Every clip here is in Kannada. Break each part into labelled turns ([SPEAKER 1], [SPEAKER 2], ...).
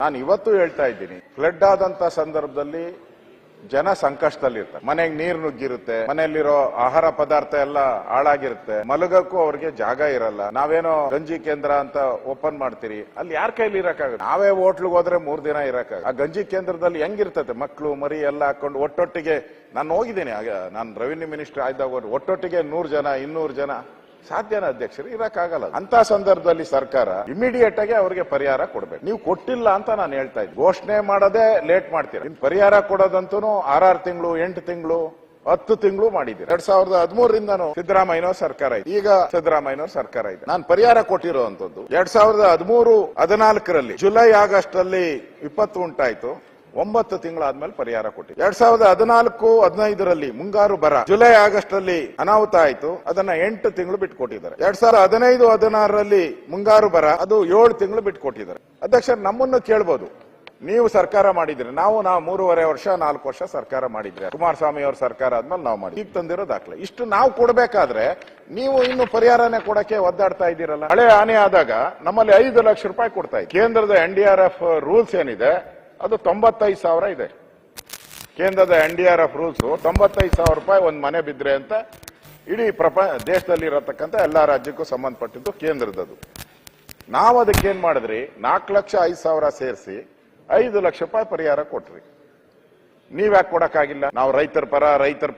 [SPEAKER 1] ನಾನು ಇವತ್ತು ಹೇಳ್ತಾ ಇದ್ದೀನಿ, ಫ್ಲಡ್ ಆದಂತ ಸಂದರ್ಭದಲ್ಲಿ ಜನ ಸಂಕಷ್ಟದಲ್ಲಿರ್ತಾರೆ. ಮನೆಗೆ ನೀರು ನುಗ್ಗಿರುತ್ತೆ, ಮನೆಯಲ್ಲಿರೋ ಆಹಾರ ಪದಾರ್ಥ ಎಲ್ಲ ಹಾಳಾಗಿರುತ್ತೆ, ಮಲಗಕ್ಕೂ ಅವ್ರಿಗೆ ಜಾಗ ಇರಲ್ಲ. ನಾವೇನೋ ಗಂಜಿ ಕೇಂದ್ರ ಅಂತ ಓಪನ್ ಮಾಡ್ತೀರಿ, ಅಲ್ಲಿ ಯಾರ ಕೈಲಿ ಇರಕ್ಕಾಗುತ್ತೆ? ನಾವೇ ಹೋಟ್ಲಿಗೆ ಹೋದ್ರೆ 3 ದಿನ ಇರಕ್ಕಾಗ. ಆ ಗಂಜಿ ಕೇಂದ್ರದಲ್ಲಿ ಹೆಂಗಿರ್ತದೆ? ಮಕ್ಕಳು ಮರಿ ಎಲ್ಲ ಹಾಕೊಂಡು ಒಟ್ಟೊಟ್ಟಿಗೆ ನಾನು ಹೋಗಿದ್ದೀನಿ. ಆಗ ನಾನು ರೆವಿನ್ಯೂ ಮಿನಿಸ್ಟರ್ ಆಯ್ದಾಗ ಒಟ್ಟೊಟ್ಟಿಗೆ 100 ಜನ 200 ಜನ ಸಾಧ್ಯನ ಅಧ್ಯಕ್ಷರು? ಇರಕ್ಕಾಗಲ್ಲ. ಅಂತ ಸಂದರ್ಭದಲ್ಲಿ ಸರ್ಕಾರ ಇಮಿಡಿಯೇಟ್ ಆಗಿ ಅವರಿಗೆ ಪರಿಹಾರ ಕೊಡ್ಬೇಕು. ನೀವು ಕೊಟ್ಟಿಲ್ಲ ಅಂತ ನಾನು ಹೇಳ್ತಾ ಇದ್ದೀನಿ. ಘೋಷಣೆ ಮಾಡೋದೇ ಲೇಟ್ ಮಾಡ್ತೀರಾ. ಪರಿಹಾರ ಕೊಡೋದಂತೂ 6 ತಿಂಗಳು 8 ತಿಂಗಳು 10 ತಿಂಗಳು ಮಾಡಿದ್ದೀರಿ. 2013ರಿಂದನೂ ಸಿದ್ದರಾಮಯ್ಯನವರ ಸರ್ಕಾರ ಇದೆ, ಈಗ ಸಿದ್ದರಾಮಯ್ಯನವರ ಸರ್ಕಾರ ಇದೆ. ನಾನು ಪರಿಹಾರ ಕೊಟ್ಟಿರುವಂತದ್ದು 2013-14ರಲ್ಲಿ ಜುಲೈ ಆಗಸ್ಟ್ ಅಲ್ಲಿ ವಿಪತ್ತು ಉಂಟಾಯ್ತು. 9 ತಿಂಗಳಾದ್ಮೇಲೆ ಪರಿಹಾರ ಕೊಟ್ಟಿದೆ. 2014-15ರಲ್ಲಿ ಮುಂಗಾರು ಬರ, ಜುಲೈ ಆಗಸ್ಟ್ ಅಲ್ಲಿ ಅನಾಹುತ ಆಯ್ತು, ಅದನ್ನ 8 ತಿಂಗಳು ಬಿಟ್ಟು ಕೊಟ್ಟಿದ್ದಾರೆ. 2015-16ರಲ್ಲಿ ಮುಂಗಾರು ಬರ, ಅದು 7 ತಿಂಗಳು ಬಿಟ್ಟು ಕೊಟ್ಟಿದ್ದಾರೆ. ಅಧ್ಯಕ್ಷರು ನಮ್ಮನ್ನು ಕೇಳ್ಬೋದು, ನೀವು ಸರ್ಕಾರ ಮಾಡಿದ್ರಿ, ನಾವು 3.5 ವರ್ಷ 4 ವರ್ಷ ಸರ್ಕಾರ ಮಾಡಿದ್ರಿ. ಕುಮಾರಸ್ವಾಮಿ ಅವ್ರ ಸರ್ಕಾರ ಆದ್ಮೇಲೆ ನಾವು ಮಾಡಿ ಈಗ ತಂದಿರೋ ದಾಖಲೆ ಇಷ್ಟು. ನಾವು ಕೊಡ್ಬೇಕಾದ್ರೆ ನೀವು ಇನ್ನು ಪರಿಹಾರನೇ ಕೊಡಕ್ಕೆ ಒದ್ದಾಡ್ತಾ ಇದ್ದೀರಲ್ಲ. ಹಳೆ ಹಾನಿ ಆದಾಗ ನಮ್ಮಲ್ಲಿ 5 ಲಕ್ಷ ರೂಪಾಯಿ ಕೊಡ್ತಾ ಇದ್ದೀವಿ. ಕೇಂದ್ರದ NDRF ರೂಲ್ಸ್ ಏನಿದೆ ಅದು 95,000 ಇದೆ. ಕೇಂದ್ರದ NDRF ರೂಲ್ಸ್ 95,000 ರೂಪಾಯಿ ಒಂದ್ ಮನೆ ಬಿದ್ರೆ ಅಂತ ಇಡೀ ದೇಶದಲ್ಲಿ ಇರತಕ್ಕಂತ ಎಲ್ಲಾ ರಾಜ್ಯಕ್ಕೂ ಸಂಬಂಧಪಟ್ಟಿದ್ದು ಕೇಂದ್ರದದು. ನಾವು ಅದಕ್ಕೇನ್ ಮಾಡಿದ್ರಿ, 4,05,000 ಸೇರಿಸಿ 5 ಲಕ್ಷ ರೂಪಾಯಿ ಪರಿಹಾರ ಕೊಟ್ರಿ. ನೀವ್ಯಾಕೆ ಕೊಡಕ್ಕಾಗಿಲ್ಲ? ನಾವು ರೈತರ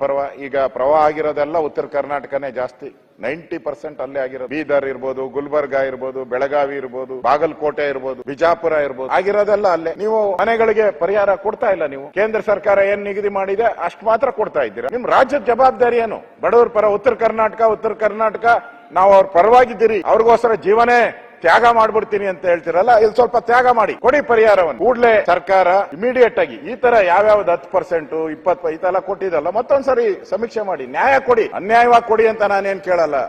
[SPEAKER 1] ಪರವ. ಈಗ ಪ್ರವಾಹ ಆಗಿರೋದೆಲ್ಲ ಉತ್ತರ ಕರ್ನಾಟಕನೇ ಜಾಸ್ತಿ, 90% ಅಲ್ಲೇ ಆಗಿರೋದು. ಬೀದರ್ ಇರ್ಬೋದು, ಗುಲ್ಬರ್ಗ ಇರ್ಬೋದು, ಬೆಳಗಾವಿ ಇರ್ಬೋದು, ಬಾಗಲಕೋಟೆ ಇರ್ಬೋದು, ಬಿಜಾಪುರ ಇರ್ಬೋದು, ಆಗಿರೋದೆಲ್ಲ ಅಲ್ಲೇ. ನೀವು ಮನೆಗಳಿಗೆ ಪರಿಹಾರ ಕೊಡ್ತಾ ಇಲ್ಲ. ನೀವು ಕೇಂದ್ರ ಸರ್ಕಾರ ಏನ್ ನಿಗದಿ ಮಾಡಿದೆ ಅಷ್ಟು ಮಾತ್ರ ಕೊಡ್ತಾ ಇದ್ದೀರಾ. ನಿಮ್ ರಾಜ್ಯದ ಜವಾಬ್ದಾರಿ ಏನು? ಬಡವರ ಪರ ಉತ್ತರ ಕರ್ನಾಟಕ ನಾವು ಅವ್ರ ಪರವಾಗಿದ್ದೀರಿ, ಅವ್ರಿಗೋಸ್ಕರ ಜೀವನೇ ತ್ಯಾಗ ಮಾಡ್ಬಿಡ್ತೀನಿ ಅಂತ ಹೇಳ್ತಿರಲ್ಲ, ಇಲ್ಲಿ ಸ್ವಲ್ಪ ತ್ಯಾಗ ಮಾಡಿ ಕೊಡಿ ಪರಿಹಾರವನ್ನು. ಕೂಡಲೇ ಸರ್ಕಾರ ಇಮಿಡಿಯೇಟ್ ಆಗಿ ಈ ತರ ಯಾವ್ಯಾವ್ದು 10%, 20% ಈ ತರ ಕೊಟ್ಟಿದಲ್ಲ, ಮತ್ತೊಂದ್ಸರಿ ಸಮೀಕ್ಷೆ ಮಾಡಿ ನ್ಯಾಯ ಕೊಡಿ. ಅನ್ಯಾಯವಾಗಿ ಕೊಡಿ ಅಂತ ನಾನೇನ್ ಕೇಳಲ್ಲ.